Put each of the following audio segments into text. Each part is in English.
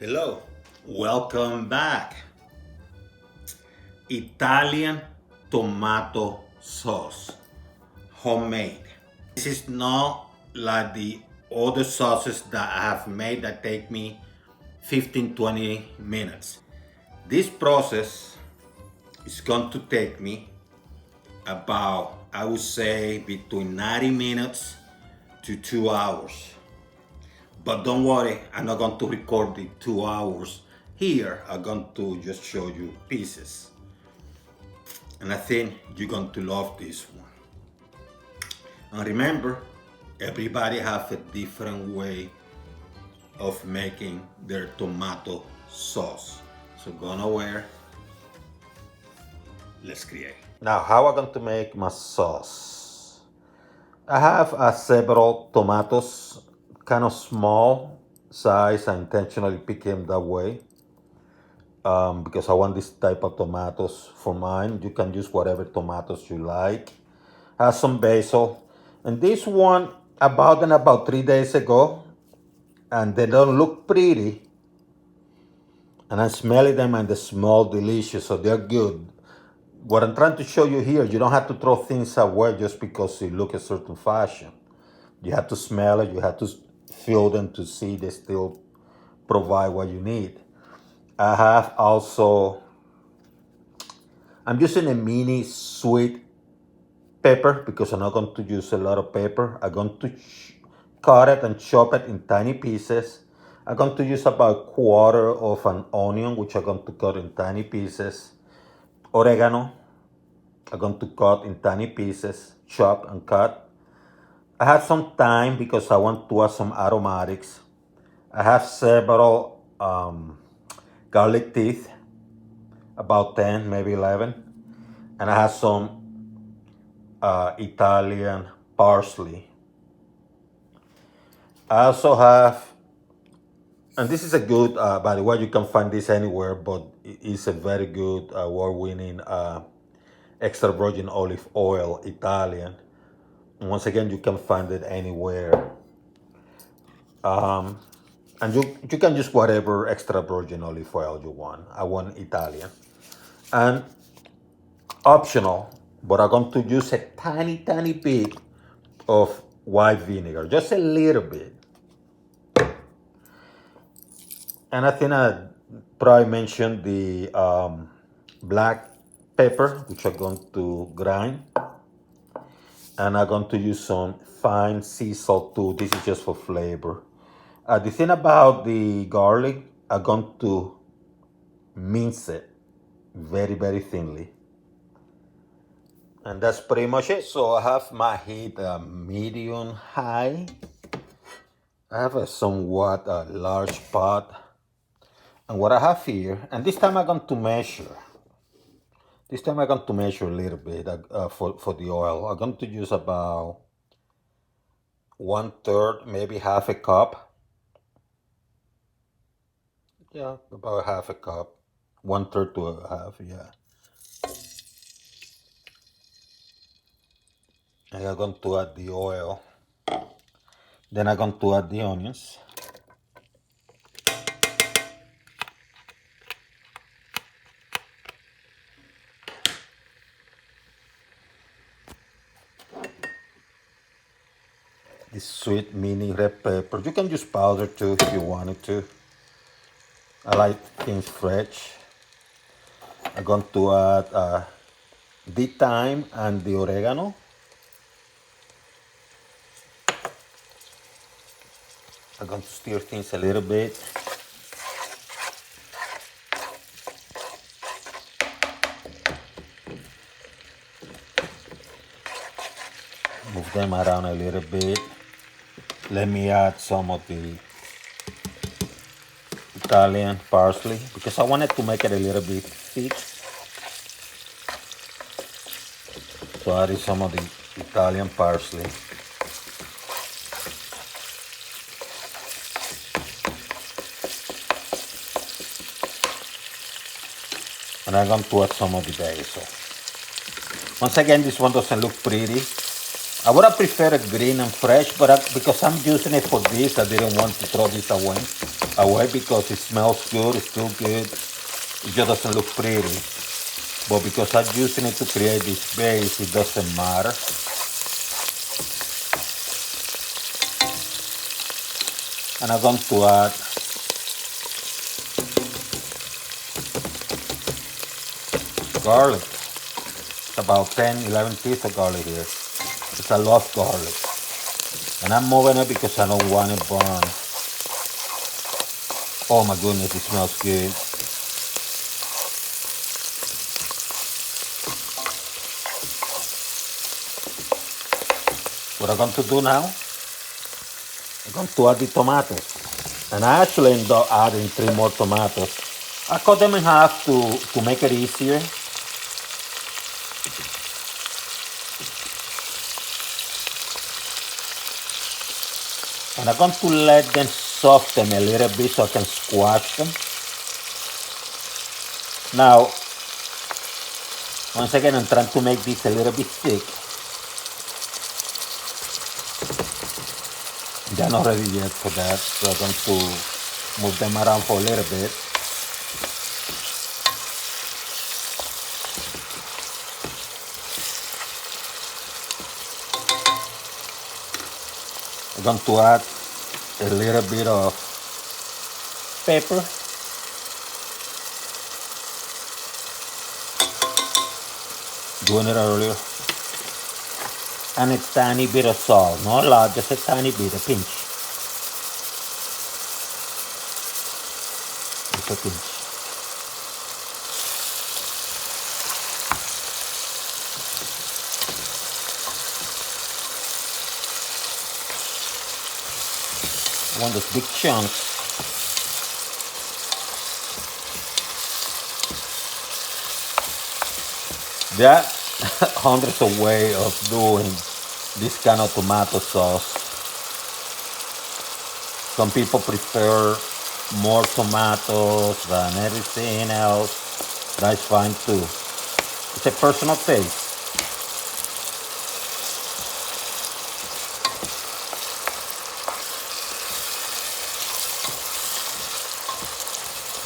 Hello, welcome back. Italian tomato sauce, homemade. This is not like the other sauces that I have made that take me 15-20 minutes. This process is going to take me about, I would say, between 90 minutes to 2 hours. But don't worry, I'm not going to record the 2 hours here. I'm going to just show you pieces. And I think you're going to love this one. And remember, everybody has a different way of making their tomato sauce. So go nowhere. Let's create. Now, how am I going to make my sauce? I have several tomatoes, kind of small size. I intentionally pick them that way because I want this type of tomatoes for mine. You can use whatever tomatoes you like. I have some basil. And this one I bought them about 3 days ago. And they don't look pretty. And I'm smelling them and they smell delicious, so they're good. What I'm trying to show you here, you don't have to throw things away just because they look a certain fashion. You have to smell it, you have to feel them to see they still provide what you need. I have also, I'm using a mini sweet pepper because I'm not going to use a lot of pepper. I'm going to cut it and chop it in tiny pieces. I'm going to use about 1/4 of an onion, which I'm going to cut in tiny pieces. Oregano, I'm going to cut in tiny pieces, chop and cut. I have some thyme because I want to add some aromatics. I have several garlic teeth, about 10, maybe 11. And I have some Italian parsley. I also have, and this is a good, by the way, you can find this anywhere, but it's a very good award-winning extra virgin olive oil, Italian. And once again, you can find it anywhere. And you can use whatever extra virgin olive oil you want. I want Italian. And optional, but I'm going to use a tiny bit of white vinegar, just a little bit. And I think I probably mentioned the black pepper, which I'm going to grind. And I'm going to use some fine sea salt too. This is just for flavor. The thing about the garlic, I'm going to mince it very thinly. And that's pretty much it. So I have my heat medium high. I have a somewhat large pot. And what I have here, and this time I'm going to measure. This time I'm going to measure a little bit for the oil. I'm going to use about 1/3, maybe half a cup. Yeah, about half a cup. 1/3 to a half, yeah. And I'm going to add the oil. Then I'm going to add the onions. This sweet mini red pepper. You can use powder too if you wanted to. I like things fresh. I'm going to add the thyme and the oregano. I'm going to stir things a little bit. Move them around a little bit. Let me add some of the Italian parsley because I wanted to make it a little bit thick. So I added some of the Italian parsley. And I'm going to add some of the basil. Once again, this one doesn't look pretty. I would have preferred green and fresh, but because I'm using it for this, I didn't want to throw this away because it smells good, it's still good. It just doesn't look pretty. But because I'm using it to create this base, it doesn't matter. And I'm going to add garlic. It's about 10, 11 pieces of garlic here. It's a lot of garlic. And I'm moving it because I don't want it burned. Oh my goodness, it smells good. What I'm going to do now, I'm going to add the tomatoes. And I actually end up adding 3 more tomatoes. I cut them in half to make it easier. And I'm going to let them soften a little bit so I can squash them. Now, once again, I'm trying to make this a little bit thick. They're not ready yet for that, so I'm going to move them around for a little bit. I'm going to add a little bit of pepper. Doing it earlier. And a tiny bit of salt, not a lot, just a tiny bit, a pinch. Just a pinch. One of those big chunks. There are hundreds of ways of doing this kind of tomato sauce. Some people prefer more tomatoes than everything else. That's fine too. It's a personal taste.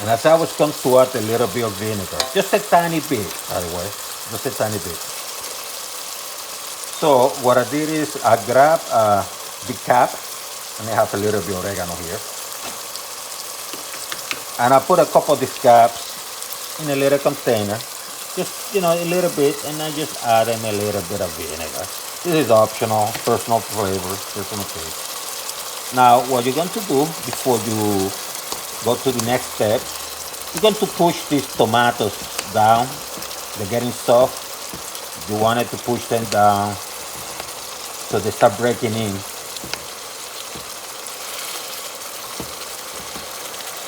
And as I was going to add a little bit of vinegar, just a tiny bit, by the way, just a tiny bit. So what I did is I grabbed the cap, and I have a little bit of oregano here. And I put a couple of these caps in a little container, just, a little bit, and I just add them a little bit of vinegar. This is optional, personal flavor, personal taste. Now, what you're going to do before you go to the next step, you're going to push these tomatoes down. They're getting soft. You want it to push them down so they start breaking in.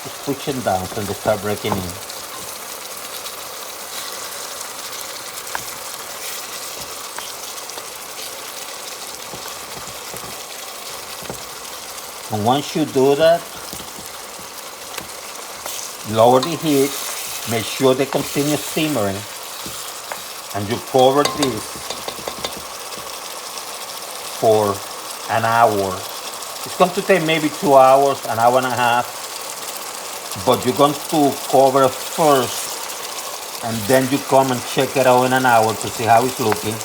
Just push them down so they start breaking in. And once you do that, lower the heat, make sure they continue simmering, and you cover this for an hour. It's going to take maybe 2 hours, an hour and a half, but you're going to cover first, and then you come and check it out in an hour to see how it's looking,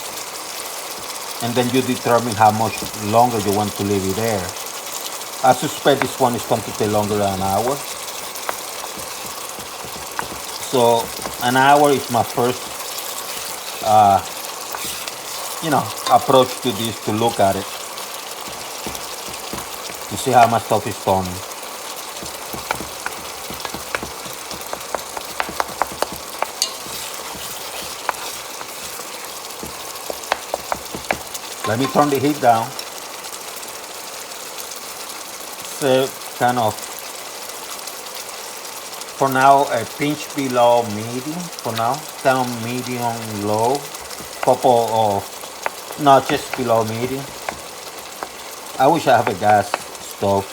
and then you determine how much longer you want to leave it there. I suspect this one is going to take longer than an hour. So an hour is my first, approach to this, to look at it, to see how my stuff is turning. Let me turn the heat down. So kind of, for now, a pinch below medium. For now, down medium low. Couple of notches below medium. I wish I have a gas stove.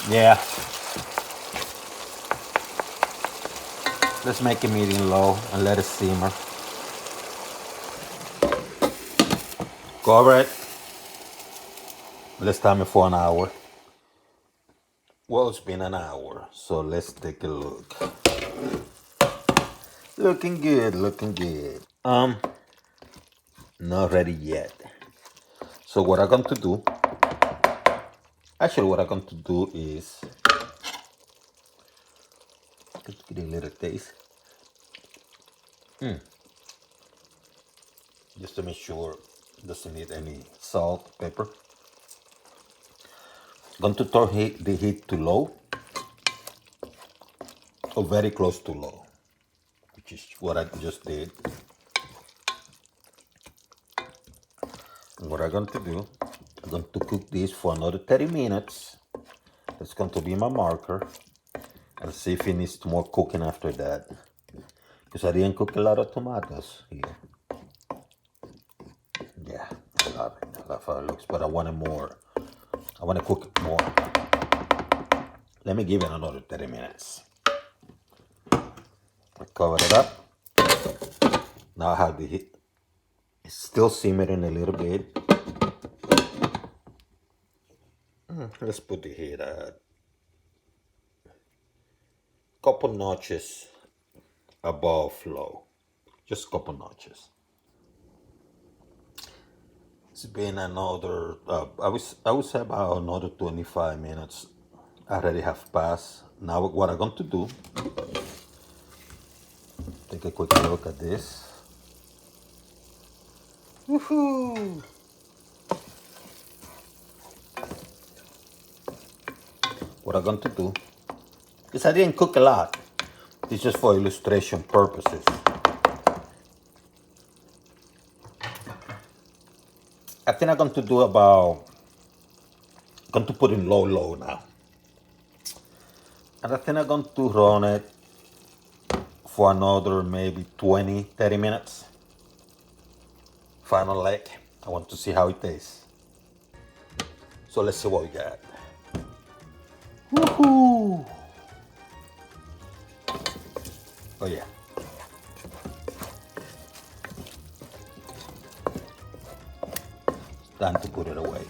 Yeah. Let's make it medium low and let it simmer. Cover it. Let's time it for an hour. Well, it's been an hour, so let's take a look. Looking good, looking good. Not ready yet. So what I'm going to do, what I'm going to do is, just get a little taste. Just to make sure it doesn't need any salt, pepper. I'm going to turn the heat to low, or very close to low, which is what I just did. And what I'm going to do, I'm going to cook this for another 30 minutes. That's going to be my marker. I'll see if it needs more cooking after that. Because I didn't cook a lot of tomatoes here. Yeah, I love it. I love how it looks, but I want it more. I want to cook it more. Let me give it another 30 minutes. I cover it up. Now I have the heat. It's still simmering a little bit. Let's put the heat at a couple notches above low. Just a couple notches. It's been another, I would say about another 25 minutes. I already have passed. Now what I'm going to do, take a quick look at this. Woohoo! What I'm going to do, because I didn't cook a lot. It's just for illustration purposes. I think I'm going to do going to put in low now. And I think I'm going to run it for another maybe 20, 30 minutes. Final leg. I want to see how it tastes. So let's see what we got. Woohoo! Oh yeah. It's time to put it away.